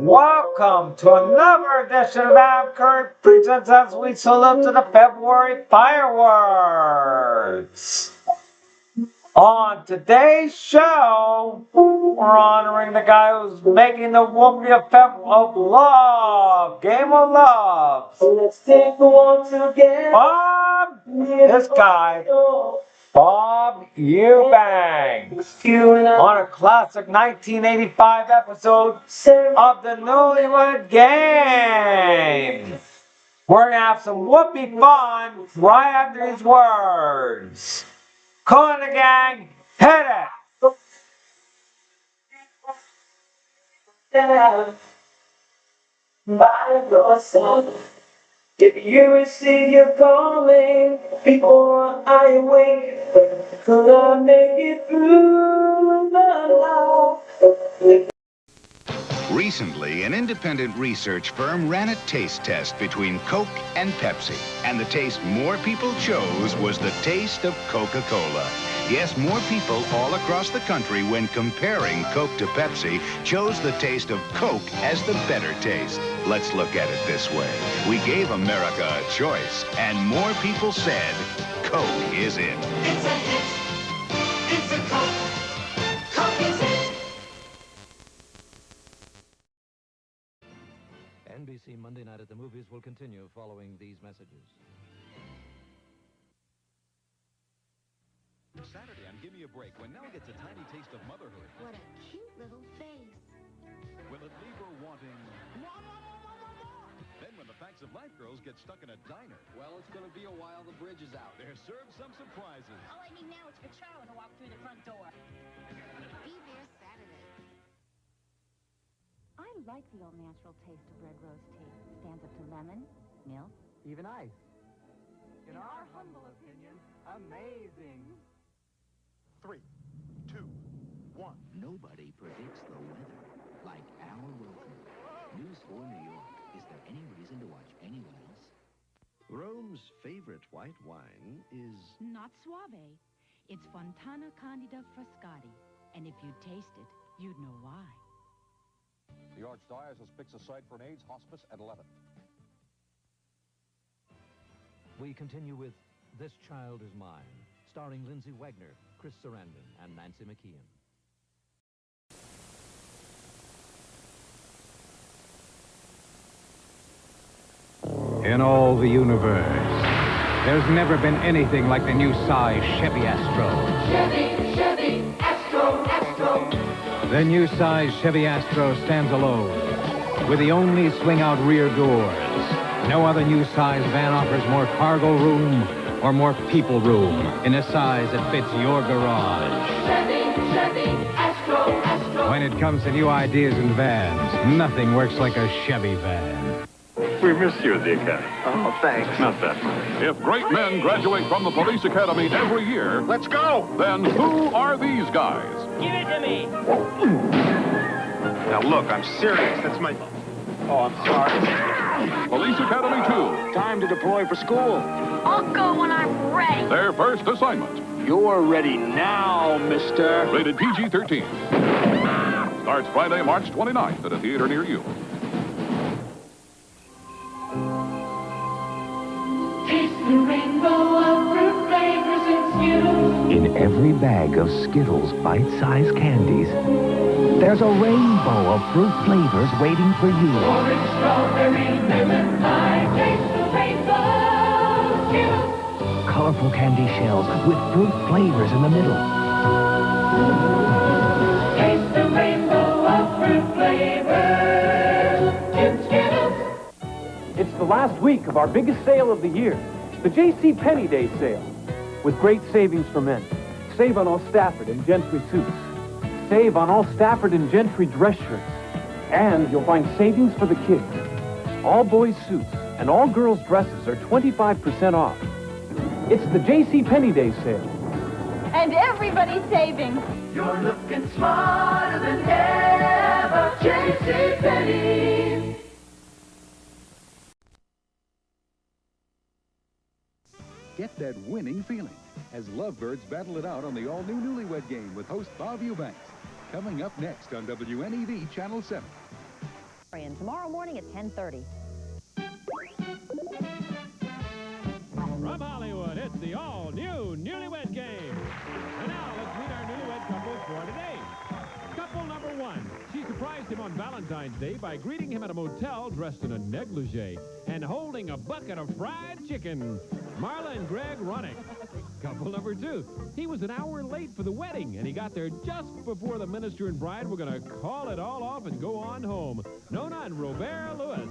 Welcome to another edition of Adam Curry Presents as we salute to the February fireworks. On today's show, we're honoring the guy who's making the whoopee of love, game of love. Let's take one together. This guy, Bob Eubanks, on a classic 1985 episode of the Newlywed Game. We're going to have some whoopee fun right after these words. Come on, the gang, hit it! By yourself. If you receive your calling before I wake, could I make it through the night? Recently, an independent research firm ran a taste test between Coke and Pepsi, and the taste more people chose was the taste of Coca-Cola. Yes, more people all across the country, when comparing Coke to Pepsi, chose the taste of Coke as the better taste. Let's look at it this way. We gave America a choice, and more people said Coke is it. It's a hit. It's a Coke. Coke is it. NBC Monday Night at the Movies will continue following these messages. Saturday on Gimme a Break, when Nell gets a tiny taste of motherhood. What a cute little face. Will it leave her wanting... Then when the Facts of Life girls get stuck in a diner. Well, it's going to be a while. The bridge is out. They're served some surprises. All I need now is for Charlie to walk through the front door. Be there Saturday. I like the all-natural taste of red rose tea. Stands up to lemon, milk, even ice. In our humble opinion, amazing. 3, 2, 1. Nobody predicts the weather like Al Roker. News 4 New York. Is there any reason to watch anyone else? Rome's favorite white wine is... not Suave. It's Fontana Candida Frascati. And if you taste it, you'd know why. The Archdiocese picks a site for an AIDS hospice at 11. We continue with This Child Is Mine, starring Lindsay Wagner, Chris Sarandon, and Nancy McKeon. In all the universe, there's never been anything like the new size Chevy Astro. Chevy, Astro. The new size Chevy Astro stands alone, with the only swing-out rear doors. No other new size van offers more cargo room or more people room in a size that fits your garage. Chevy, Astro. When it comes to new ideas in vans, nothing works like a Chevy van. We missed you at the academy. Oh, thanks. Not that much. If great men graduate from the police academy every year... Let's go! Then who are these guys? Give it to me. Now look, I'm serious. That's my... Oh, I'm sorry. Police Academy 2. Time to deploy for school. I'll go when I'm ready. Their first assignment. You're ready now, mister. Rated PG-13. Starts Friday, March 29th at a theater near you. Taste the rainbow of fruit flavors and Skittles. In every bag of Skittles bite-sized candies, there's a rainbow of fruit flavors waiting for you. Orange, strawberry, lemon, lime. Taste the rainbow. Skittles. Colorful candy shells with fruit flavors in the middle. Taste the rainbow of fruit flavors in Skittles. It's the last week of our biggest sale of the year, the J.C. Penney Day sale, with great savings for men. Save on all Stafford and Gentry suits. Save on all Stafford and Gentry dress shirts. And you'll find savings for the kids. All boys' suits and all girls' dresses are 25% off. It's the J.C. Penney Day sale. And everybody's saving. You're looking smarter than ever. J.C. Penney. Get that winning feeling as lovebirds battle it out on the all-new Newlywed Game with host Bob Eubanks. Coming up next on WNEV Channel 7. And tomorrow morning at 10:30. From Hollywood, it's the all-new Newlywed Game. And now let's meet our newlywed couples for today. Couple number one. She surprised him on Valentine's Day by greeting him at a motel dressed in a negligee and holding a bucket of fried chicken. Marla and Greg Ronick. Couple number two. He was an hour late for the wedding, and he got there just before the minister and bride were going to call it all off and go on home. Nona and Robert Lewis.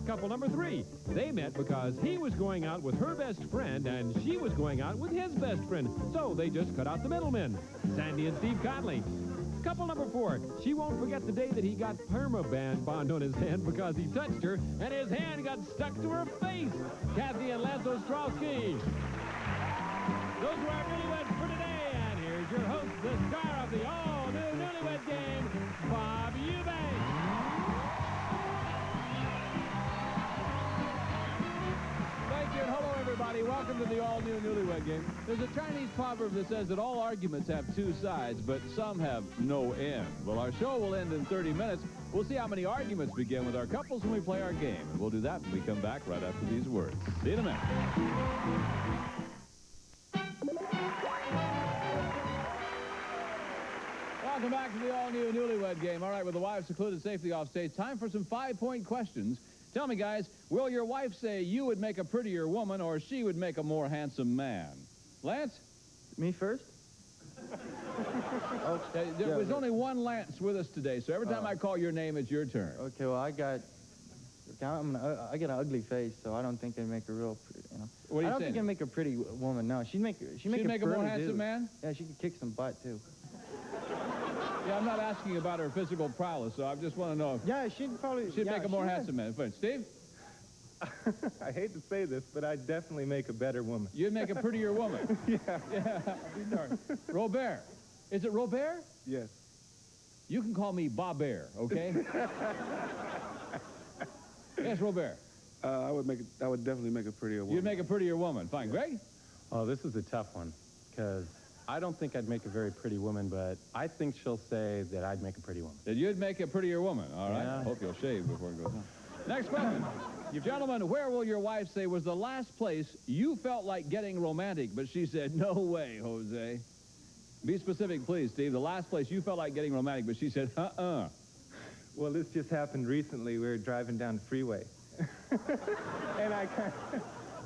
Couple number three. They met because he was going out with her best friend, and she was going out with his best friend. So they just cut out the middlemen. Sandy and Steve Conley. Couple number four. She won't forget the day that he got permaband bond on his hand because he touched her, and his hand got stuck to her face. Kathy and Lazo Strowski. Those were our newlyweds for today, and here's your host, the star of the all-new Newlywed Game, Bob Eubanks. Thank you, and hello, everybody. Welcome to the all-new Newlywed Game. There's a Chinese proverb that says that all arguments have two sides, but some have no end. Well, our show will end in 30 minutes. We'll see how many arguments begin with our couples when we play our game. And we'll do that when we come back right after these words. See you in a minute. Welcome back to the all-new Newlywed Game. All right, with the wives secluded safely off stage, time for some 5-point questions. Tell me, guys, will your wife say you would make a prettier woman or she would make a more handsome man? Lance? Me first? Okay, there was only one Lance with us today, so every time I call your name, it's your turn. Okay, well, I got an ugly face, so I don't think I'd make a real, What are you I don't saying? think I'd make a pretty woman, no. She'd make make a more handsome man? Yeah, she could kick some butt, too. Yeah, I'm not asking about her physical prowess, so I just want to know if... Yeah, she'd probably... She'd make a more handsome man. Fine. Steve? I hate to say this, but I'd definitely make a better woman. You'd make a prettier woman? Yeah. Yeah, I'll be darned. Robert. Is it Robert? Yes. You can call me Bob Bear, okay? Yes, Robert. I would definitely make a prettier woman. You'd make a prettier woman. Fine. Greg? Oh, this is a tough one, because I don't think I'd make a very pretty woman, but I think she'll say that I'd make a pretty woman. That you'd make a prettier woman. All right. Yeah. I hope you'll shave before it goes on. Next question. Gentlemen, where will your wife say was the last place you felt like getting romantic, but she said, no way, Jose? Be specific, please, Steve. The last place you felt like getting romantic, but she said, Well, this just happened recently. We were driving down the freeway. And I kind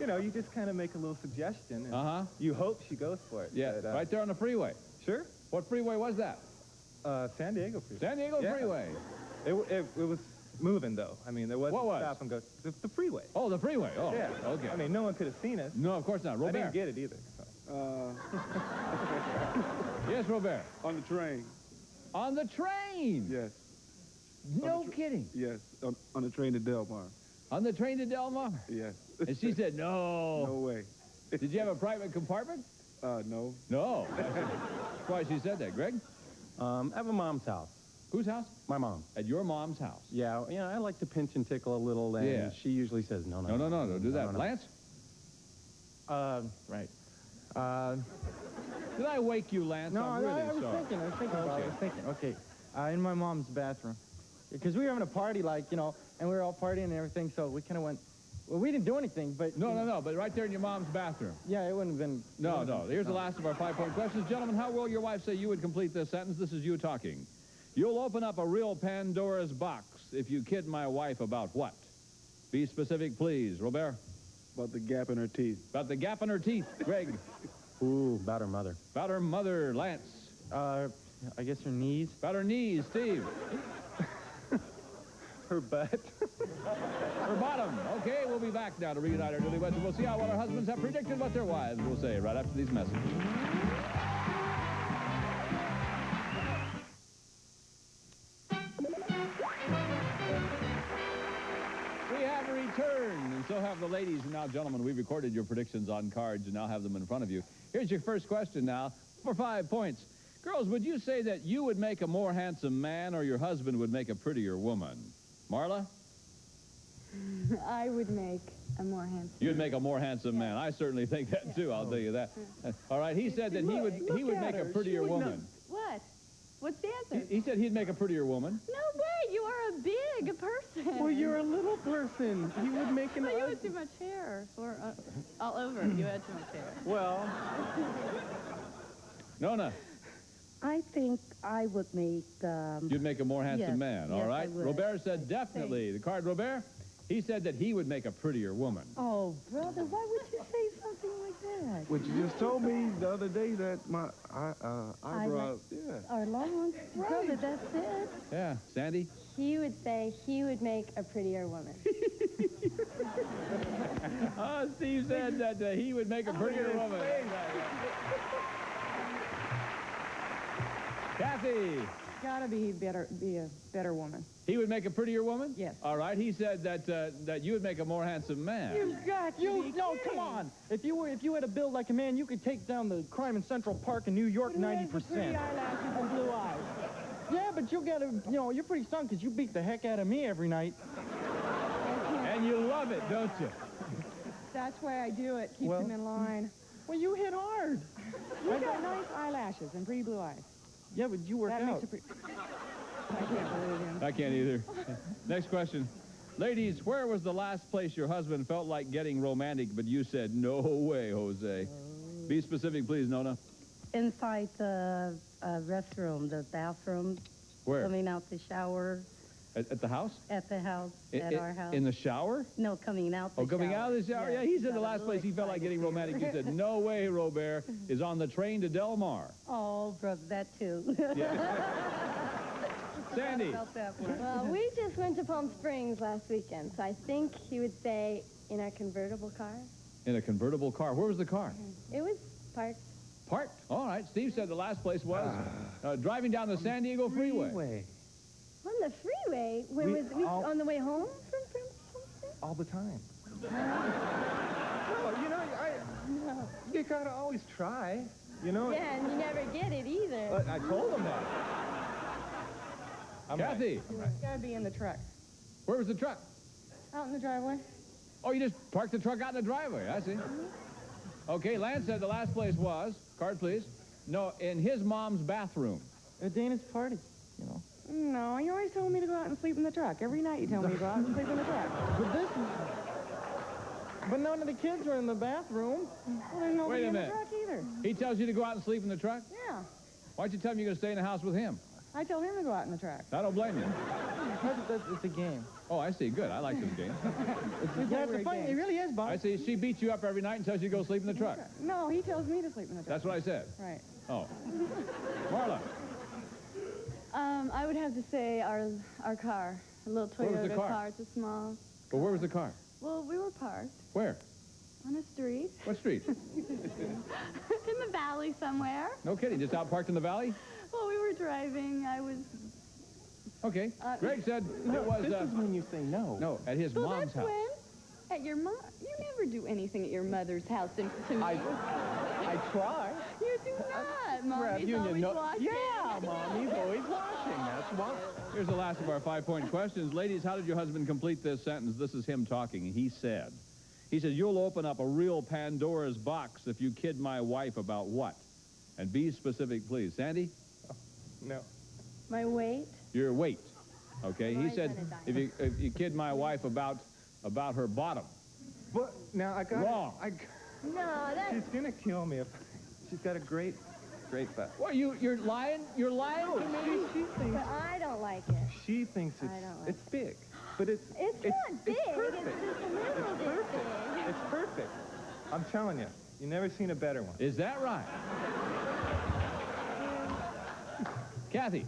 of, you just kind of make a little suggestion. And you hope she goes for it. Yeah, but, right there on the freeway. Sure. What freeway was that? San Diego freeway. San Diego freeway. It was moving, though. I mean, there wasn't stop and go. The freeway. Oh, the freeway. Oh, yeah. Okay. I mean, no one could have seen us. No, of course not. Robert. I didn't get it either. So. Yes, Robert. On the train. On the train? Yes. No kidding. Yes, on the train to Del Mar. On the train to Del Mar? Yes. And she said, no. No way. Did you have a private compartment? No. No. That's why she said that. Greg? At my mom's house. Whose house? My mom. At your mom's house? Yeah, I like to pinch and tickle a little, and she usually says, no, don't do that. No. Lance? Right. Did I wake you, Lance? No, I'm really I was sorry. thinking about it. I was thinking, okay, in my mom's bathroom. Because we were having a party, and we were all partying and everything, so we kind of went, well, we didn't do anything, but... No, but right there in your mom's bathroom. Yeah, it wouldn't have been... No. Here's the last of our 5-point questions. Gentlemen, how will your wife say you would complete this sentence? This is you talking. You'll open up a real Pandora's box if you kid my wife about what? Be specific, please. Robert? About the gap in her teeth. About the gap in her teeth. Greg? Ooh, about her mother. About her mother. Lance? I guess her knees. About her knees. Steve? Her butt. Her bottom. Okay, we'll be back now to reunite our newlyweds, and we'll see how what our husbands have predicted what their wives will say right after these messages. We have returned, and so have the ladies. And now, gentlemen, we've recorded your predictions on cards and now have them in front of you. Here's your first question now for 5 points. Girls, would you say that you would make a more handsome man or your husband would make a prettier woman? Marla? I would make a more handsome. You'd make a more handsome man. I certainly think that, too. I'll tell you that. All right, he said that he would make a prettier woman. What? What's the answer? He said he'd make a prettier woman. No way! You are a big big a person. Well, you're a little person. He would make an... But you had too much hair. Or, all over. You had too much hair. Well... Nona. I think I would make... You'd make a more handsome yes, man, all yes, right? I would. Robert said definitely. The card, Robert, he said that he would make a prettier woman. Oh, brother, why would you say something like that? What you just told me the other day that my eyebrows, Are long ones? Brother, that's it. Yeah, Sandy? He would say he would make a prettier woman. Steve said that he would make a prettier woman. Kathy. Gotta be a better woman. He would make a prettier woman? Yes. All right. He said that you would make a more handsome man. You've got no, come on. If you had a build like a man, you could take down the crime in Central Park in New York 90%. Pretty eyelashes and blue eyes. Yeah, but you gotta, you're pretty stunk because you beat the heck out of me every night. And you love it, don't you? That's why I do it. Keep them in line. Well, you hit hard. You got nice eyelashes and pretty blue eyes. Yeah, but you work That out. makes it I can't believe him. I can't either. Next question. Ladies, where was the last place your husband felt like getting romantic, but you said, no way, Jose? Be specific, please, Nona. Inside the restroom, the bathroom. Where? Coming out the shower. At the house? At the house, at our house. In the shower? No, coming out the shower. Oh, coming out of the shower? Yeah, he said the last place he felt like getting romantic. He said, no way, Robert, is on the train to Del Mar. Oh, brother, that too. Sandy. Well, we just went to Palm Springs last weekend, so I think he would say in a convertible car. In a convertible car. Where was the car? It was parked. Parked? All right. Steve said the last place was driving down the San Diego freeway. On the freeway? Where was we on the way home from Palm Springs? All the time. No, you gotta always try, Yeah, and you never get it either. I told him that. Kathy. It's gotta be in the truck. Where was the truck? Out in the driveway. Oh, you just parked the truck out in the driveway. I see. Okay, Lance said the last place was, card please, no, in his mom's bathroom. A Dana's party, No, you always told me to go out and sleep in the truck. Every night you tell me to go out and sleep in the truck. But none of the kids were in the bathroom. Well, there's nobody Wait a in the minute. truck either. He tells you to go out and sleep in the truck? Yeah. Why'd you tell him you're going to stay in the house with him? I told him to go out in the truck. I don't blame you. It's a game. Oh, I see. Good. I like this game. It really is, Bob. I see. She beats you up every night and tells you to go sleep in the truck. No, he tells me to sleep in the truck. That's what I said. Right. Oh. Marla. I would have to say our car. A little Where was the Toyota car? car. It's a small. Well, where was the car? Well, we were parked Where? on a street. What street? In the valley somewhere. No kidding. Just out parked in the valley? Well, we were driving. I was... Okay. Greg said it was... This is when you say no. No, at his Well, mom's that's house. when? At your mom... You never do anything at your mother's house to me. I try. You do not. Mommy's you always know. watching. Yeah, Mommy's always watching. That's why. Here's the last of our 5-point questions. Ladies, how did your husband complete this sentence? This is him talking. He said, you'll open up a real Pandora's box if you kid my wife about what? And be specific, please. Sandy? No. My weight? Your weight. Okay? He Mine's said, on a if you kid my wife about her bottom. But now I got Wrong. No, that's... She's gonna kill me if she's got a great butt. What, you're lying? You're lying to me? She thinks But I don't like it. she thinks I don't like it's big, but it's not big. It's perfect. It's just a little bit big. It's perfect. I'm telling you, you've never seen a better one. Is that right? Kathy?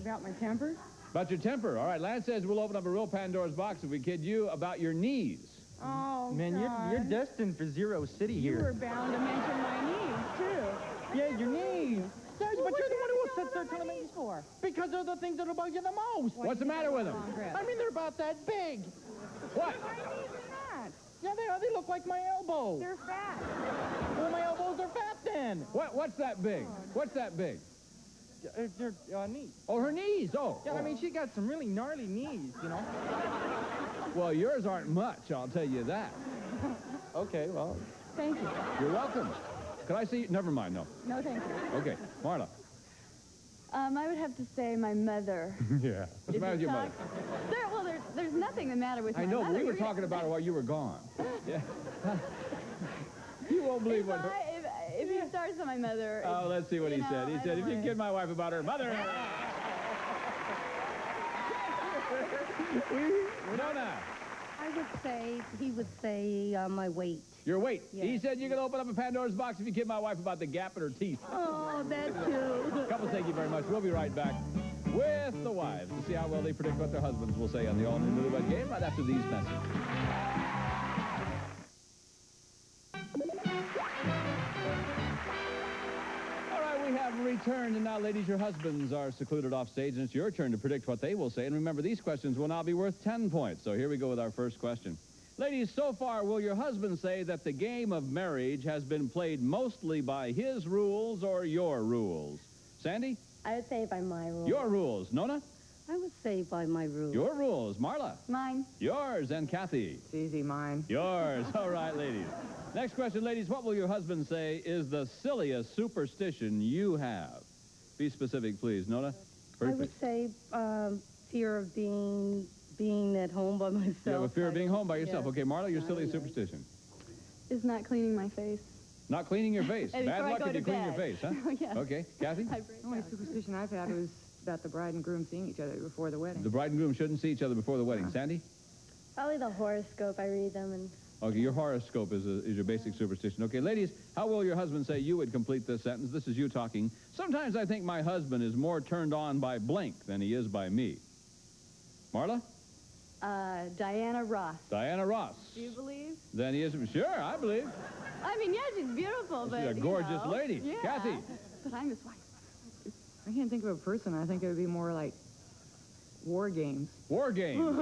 About my temper? About your temper. All right, Lance says we'll open up a real Pandora's box if we kid you about your knees. Oh, Man, God. you're destined for Zero City You were here. bound to mention my knees, too. Yeah, your knees. But you're the one who sits there telling me for. because they're the things that bug you the most. What's the matter with them? I mean, they're about that big. What? My knees are not. Yeah, they are. They look like my elbow. They're fat. Well, my elbows are fat then. What's that big? What's that big? They're knees. Oh, her knees. Oh. Yeah, I mean, she got some really gnarly knees, Well, yours aren't much, I'll tell you that. Okay, well. Thank you. You're welcome. Could I see you? Never mind, no. No, thank you. Okay, Marla. I would have to say my mother. Yeah. What's the matter with your mother? There's nothing the matter with my mother. I know, but we were talking about her while you were gone. Yeah. You won't believe what... If he starts on my mother... Oh, let's see what he said. He said, if you kid my wife about her mother... Winona. I would say, he would say my weight. Your weight. Yes. He said you can open up a Pandora's box if you kid my wife about the gap in her teeth. Oh, that too. Couples, thank you very much. We'll be right back with the wives to see how well they predict what their husbands will say on the all-new Newlywed Game right after these messages. We have returned, and now, ladies, your husbands are secluded off stage, and it's your turn to predict what they will say. And remember, these questions will now be worth 10 points. So here we go with our first question. Ladies, so far, will your husband say that the game of marriage has been played mostly by his rules or your rules? Sandy? I would say by my rules. Your rules. Nona? I would say by my rules. Your rules. Marla? Mine. Yours. And Kathy? It's easy, mine. Yours. All right, ladies. Next question, ladies. What will your husband say is the silliest superstition you have? Be specific, please. Nona? I would say fear of being at home by myself. You have a fear of being home by yourself. Yes. Okay, Marla, your silliest superstition. Is not cleaning my face. Not cleaning your face. And Bad before I luck go if you to clean your bed. face, huh? Yes. Okay. Kathy? The only superstition I've had was about the bride and groom seeing each other before the wedding. The bride and groom shouldn't see each other before the wedding. Sandy? Probably the horoscope. I read them and... Okay, your horoscope is your basic superstition. Okay, ladies, how will your husband say you would complete this sentence? This is you talking. Sometimes I think my husband is more turned on by blank than he is by me. Marla? Diana Ross. Diana Ross. Do you believe? Then he is... Sure, I believe. I mean, yeah, she's beautiful, but, She's a gorgeous lady. Yeah. Kathy? But I'm his wife. I can't think of a person. I think it would be more like war games. War games.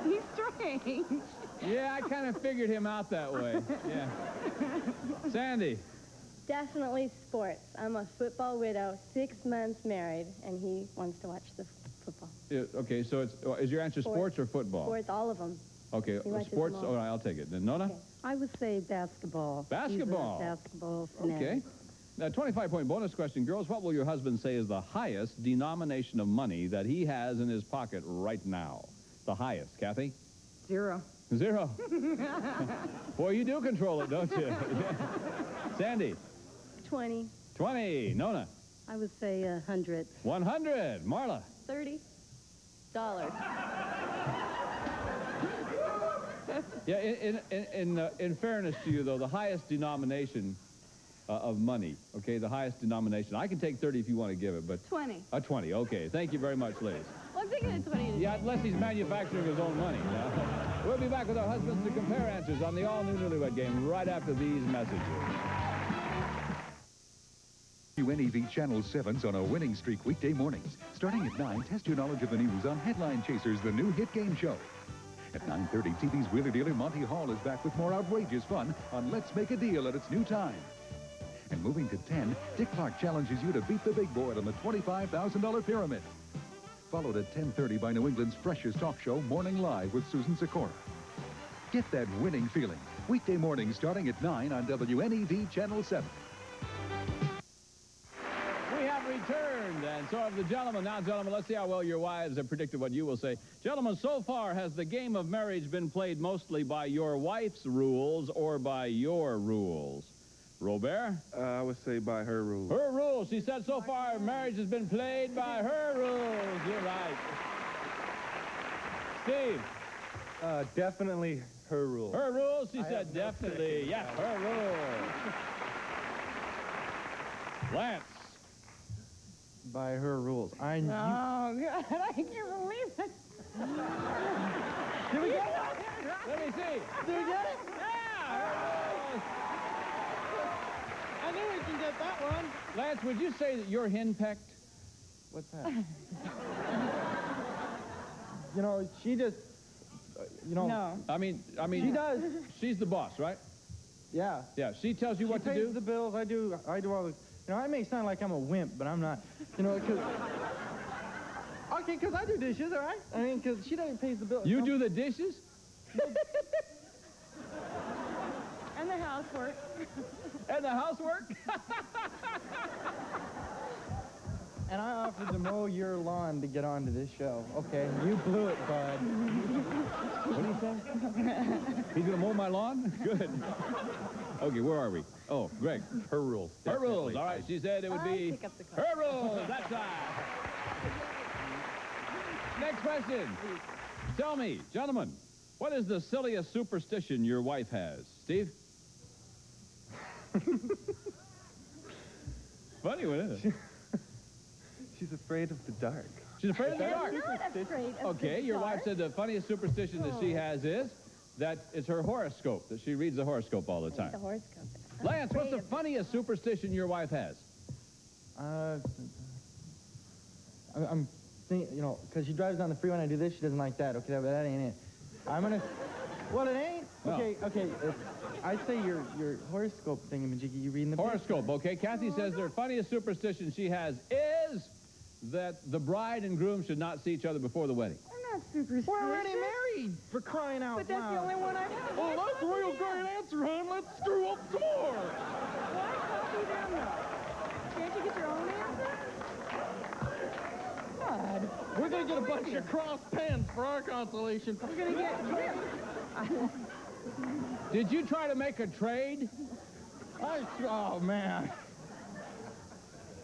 He's strange. Yeah, I kind of figured him out that way. Yeah. Sandy? Definitely sports. I'm a football widow, 6 months married, and he wants to watch the football. Yeah, okay, so is your answer sports or football? Sports, all of them. Okay, He watches sports, them all. all right, I'll take it. Then Nona? Okay. I would say basketball. Basketball. He's a basketball fanatic. Okay. Now, 25-point bonus question. Girls, what will your husband say is the highest denomination of money that he has in his pocket right now? The highest. Kathy? 0. 0. Boy, you do control it, don't you? Sandy? 20. 20. Nona? I would say 100. 100. Marla? $30. Yeah, in fairness to you, though, the highest denomination of money, okay, the highest denomination. I can take 30 if you want to give it, but... 20. 20, okay. Thank you very much, ladies. Well, I'm thinking of 20. Yeah, unless he's manufacturing his own money. We'll be back with our husbands to compare answers on the all-new Newlywed Game right after these messages. WNEV Channel 7's on a winning streak weekday mornings. Starting at 9, test your knowledge of the news on Headline Chasers, the new hit game show. At 9:30, TV's wheeler dealer Monty Hall is back with more outrageous fun on Let's Make a Deal at its new time. And moving to 10, Dick Clark challenges you to beat the big board on the $25,000 pyramid. Followed at 10:30 by New England's freshest talk show, Morning Live with Susan Sikora. Get that winning feeling. Weekday mornings starting at 9 on WNEV Channel 7. We have returned, and so have the gentlemen. Now, gentlemen, let's see how well your wives have predicted what you will say. Gentlemen, so far, has the game of marriage been played mostly by your wife's rules or by your rules? Robert? I would say by her rules. Her rules. She said so far marriage has been played by her rules. You're right. Steve? Definitely her rules. Her rules? She said definitely. Yes, her rules. Lance? By her rules. Oh, God, I can't believe it. Did we get it? Let me see. Did we get it? Yeah. I knew we could get that one. Lance, would you say that you're henpecked? What's that? You know, she just, you know. No. I mean. She does. She's the boss, right? Yeah. Yeah, she tells you what to do? She pays the bills. I do all the, you know, I may sound like I'm a wimp, but I'm not, you know, because, okay, because I do dishes, all right? I mean, because she doesn't pay the bills. You do the dishes? And the housework. And the housework? offered to mow your lawn to get onto this show. Okay, you blew it, bud. What do you say? He's going to mow my lawn? Good. Okay, where are we? Oh, Greg. Her rules. Her rules. All right, she said it would be pick up the car. her rules. That's right. Next question. Tell me, gentlemen, what is the silliest superstition your wife has? Steve? Funny one, isn't it? She's afraid of the dark. She's afraid of the dark. I'm not afraid of Okay, the your wife dark. said the funniest superstition that she has is that it's her horoscope, that she reads the horoscope all the time. The horoscope. Lance, what's the funniest superstition your wife has? I'm thinking, you know, because she drives down the freeway and I do this, she doesn't like that. Okay, that ain't it. I'm gonna. Well, it ain't. No. Okay. I'd say your horoscope thingamajiggy. You reading the Horoscope, okay. Kathy says their funniest superstition she has is that the bride and groom should not see each other before the wedding. I'm not superstitious. We're already married, for crying out But that's loud. the only one I've had. Oh, that's a real great answer, hon. Let's screw up some more. Why copy them, though? Can't you get your own answer? God. We're going to get a bunch of cross pens for our consolation. We're going to get... Did you try to make a trade? Oh, man.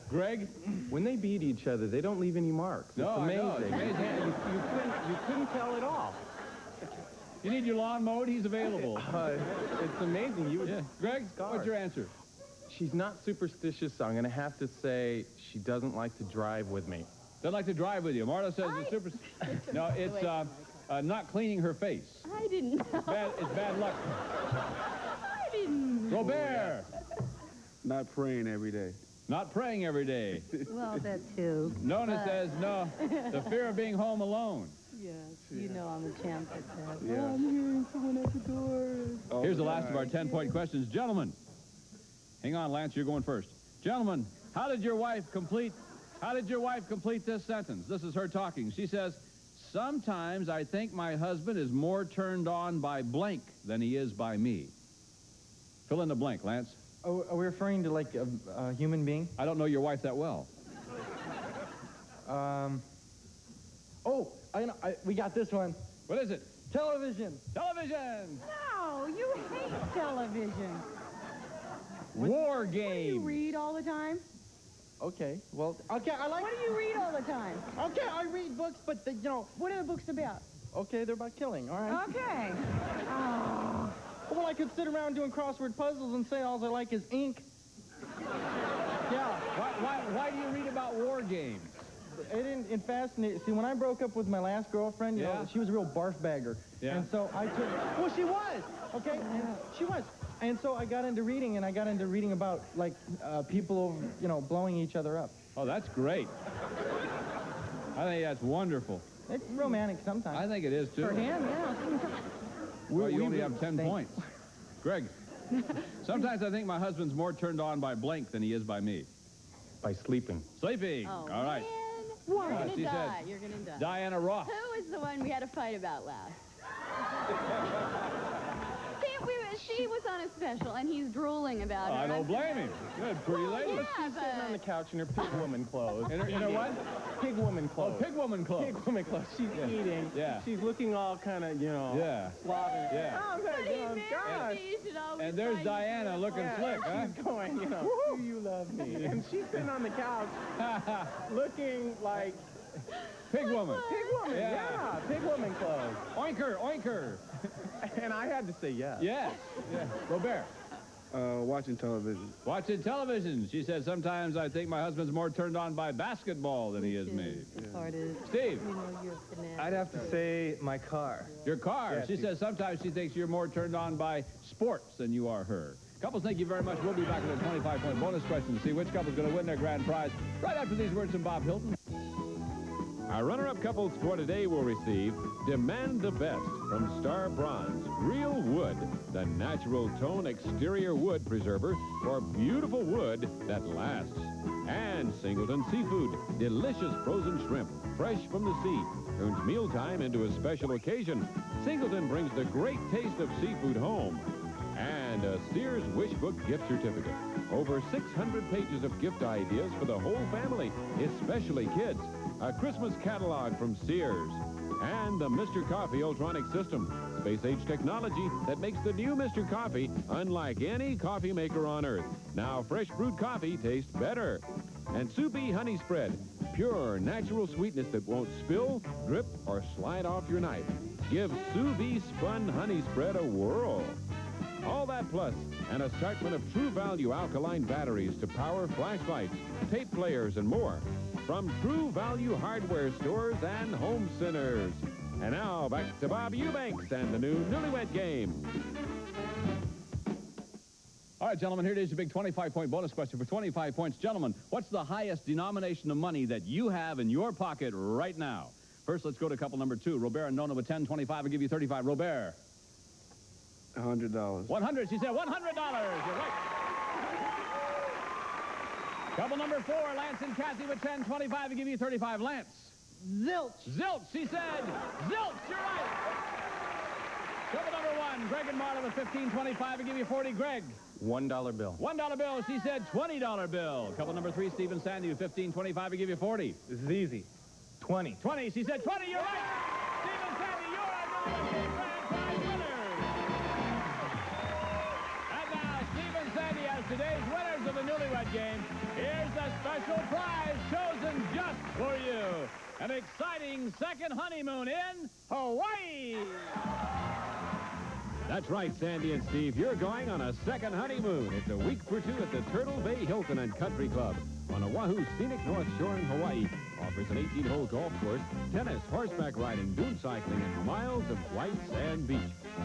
Greg? When they beat each other, they don't leave any marks. No, it's I amazing. know, it's amazing. Yeah, you couldn't tell at all. You need your lawn mowed? He's available. It's amazing. You would. Yeah. Greg, what's your answer? She's not superstitious, so I'm going to have to say she doesn't like to drive with me. Doesn't like to drive with you. Marla says it's super... No, it's not cleaning her face. I didn't know. It's bad luck. I didn't know. Robert! Not praying every day. Not praying every day. Well, that too. Nona says no. The fear of being home alone. Yes, you know I'm a champ at that. Yeah. Oh, I'm hearing someone at the door. Here's the last of our 10-point questions. Gentlemen, hang on, Lance, you're going first. Gentlemen, how did your wife complete this sentence? This is her talking. She says, sometimes I think my husband is more turned on by blank than he is by me. Fill in the blank, Lance. Oh, are we referring to, like, a human being? I don't know your wife that well. We got this one. What is it? Television. Television! No, you hate television. War What do you games. read all the time? Okay, well, okay, I like... What do you read all the time? Okay, I read books, but, you know... What are the books about? Okay, they're about killing, all right? Okay. Oh. Well, I could sit around doing crossword puzzles and say all I like is ink. Yeah. Why do you read about war games? It fascinates. See, when I broke up with my last girlfriend, you know, she was a real barf bagger. Yeah. And so I took... Well, she was, okay? And she was. And so I got into reading, and I got into reading about, like, people, you know, blowing each other up. Oh, that's great. I think that's wonderful. It's romantic sometimes. I think it is, too. For him, yeah. Well, you only have 10 points. Greg, sometimes I think my husband's more turned on by blank than he is by me. By sleeping. Oh, Sleeping. All right. You're She gonna said, die. You're gonna die. Diana Ross. Who was the one we had a fight about last? She was on a special, and he's drooling about Oh, her. I don't blame him. Good, pretty lady. Yeah, She's sitting on the couch in her pig woman clothes. In her what? Pig woman clothes. Oh, pig woman clothes. Pig woman clothes. She's eating. Yeah. She's looking all kind of, you know, slobbing. Yeah. Oh, But good, he gosh. married me. You should always And there's find Diana looking slick, huh? She's going, you know, do you love me? And she's sitting on the couch looking like... Pig woman. Pig woman, yeah. Pig woman clothes. Oinker, oinker. And I had to say yes. Yes. Yeah. Robert. Watching television. Watching television. She says, sometimes I think my husband's more turned on by basketball than he is me. Steve. I'd have to say my car. Your car. Yeah, She says sometimes she thinks you're more turned on by sports than you are her. Couples, thank you very much. We'll be back with a 25-point bonus question to see which couple's going to win their grand prize right after these words from Bob Hilton. Our runner-up couples for today will receive Demand the Best from Star Bronze. Real wood, the natural tone exterior wood preserver for beautiful wood that lasts. And Singleton Seafood, delicious frozen shrimp, fresh from the sea, turns mealtime into a special occasion. Singleton brings the great taste of seafood home. And a Sears Wish Book gift certificate. Over 600 pages of gift ideas for the whole family, especially kids. A Christmas catalog from Sears. And the Mr. Coffee Ultronic System. Space-age technology that makes the new Mr. Coffee unlike any coffee maker on Earth. Now fresh brewed coffee tastes better. And Soupy Honey Spread. Pure, natural sweetness that won't spill, drip, or slide off your knife. Give Soupy Spun Honey Spread a whirl. All that plus an assortment of True Value alkaline batteries to power flashlights, tape players, and more. From True Value hardware stores and home centers. And now back to Bob Eubanks and the new Newlywed Game. All right, gentlemen, here it is, your big 25-point bonus question for 25 points. Gentlemen, what's the highest denomination of money that you have in your pocket right now? First, let's go to couple number 2. Robert and Nona with 10, 25. I'll give you 35. Robert. $100. 100. She said $100. You're right. Couple number 4, Lance and Kathy with 10, 25. I'll give you 35. Lance. Zilch. Zilch. She said zilch. You're right. Couple number 1, Greg and Marla with 15, 25. I'll give you 40. Greg. $1 bill. $1 bill. She said $20 bill. Couple number 3, Steve and Sandy with 15, 25. I'll give you 40. This is easy. 20. 20. She said 20. You're right. Steve and Sandy, you're our Newlywed Game grand prize winners. And now, Steve and Sandy, as today's winners of the Newlywed Game, here's the special prize chosen just for you. An exciting second honeymoon in Hawaii. That's right, Sandy and Steve. You're going on a second honeymoon. It's a week for 2 at the Turtle Bay Hilton and Country Club on Oahu's scenic North Shore in Hawaii. Offers an 18-hole golf course, tennis, horseback riding, dune cycling, and miles of white sand beach.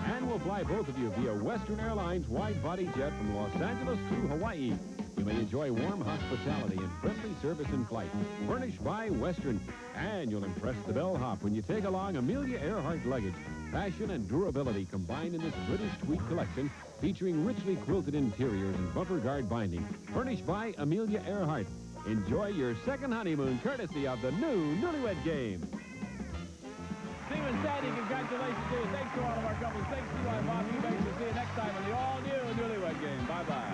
And we'll fly both of you via Western Airlines wide-body jet from Los Angeles to Hawaii. You may enjoy warm hospitality and friendly service in flight, furnished by Western. And you'll impress the bellhop when you take along Amelia Earhart luggage. Fashion and durability combined in this British tweed collection, featuring richly quilted interiors and bumper guard binding. Furnished by Amelia Earhart. Enjoy your second honeymoon courtesy of the new Newlywed Game. Steve and Sandy, congratulations to you. Thanks to all of our couples. Thanks to you, I'm Bob Eubanks. We'll see you next time on the all-new Newlywed Game. Bye-bye.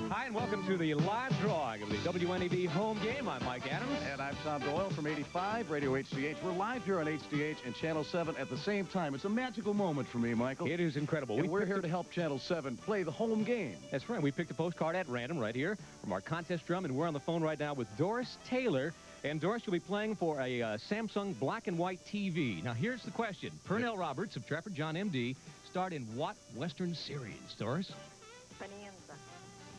Hi, and welcome to the live drawing of the WNEB home game. I'm Mike Adams. And I'm Tom Doyle from 85 Radio HDH. We're live here on HDH and Channel 7 at the same time. It's a magical moment for me, Michael. It is incredible. And we're here to help Channel 7 play the home game. That's right. We picked a postcard at random right here from our contest drum, and we're on the phone right now with Doris Taylor. And Doris will be playing for a Samsung black and white TV. Now, here's the question. Pernell Roberts of Trafford John M.D. starred in what Western series, Doris?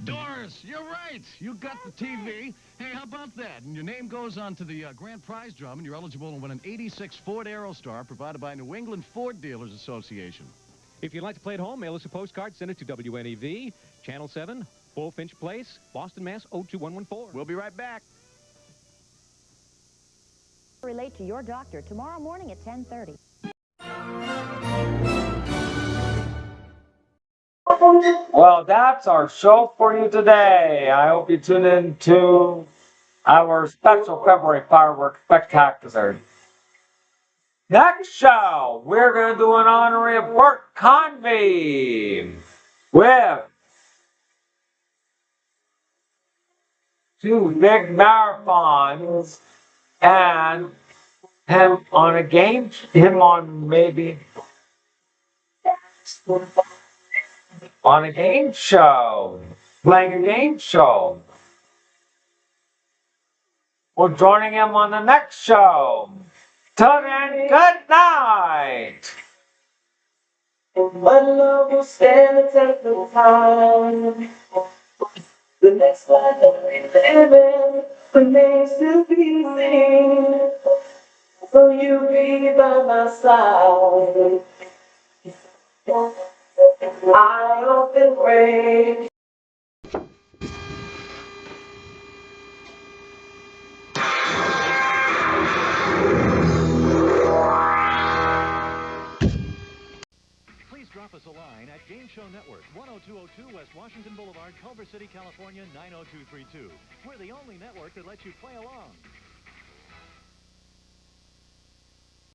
Doris, you're right. You got the TV. Hey, how about that? And your name goes on to the grand prize drum, and you're eligible to win an '86 Ford Aerostar provided by New England Ford Dealers Association. If you'd like to play at home, mail us a postcard, send it to WNEV, Channel 7, Bullfinch Place, Boston, Mass. 02114. We'll be right back. Relate to your doctor tomorrow morning at 10:30. Well, that's our show for you today. I hope you tune in to our special February fireworks spectacular. Next show, we're going to do an honorary of Bert Convey with 2 big marathons and him on a game, on a game show, playing a game show. We're joining him on the next show. Till then, good night. My love will stand the test of time. The next life that we live in remains to be seen. So you be by my side. I often pray. Please drop us a line at Game Show Network, 10202 West Washington Boulevard, Culver City, California, 90232. We're the only network that lets you play along.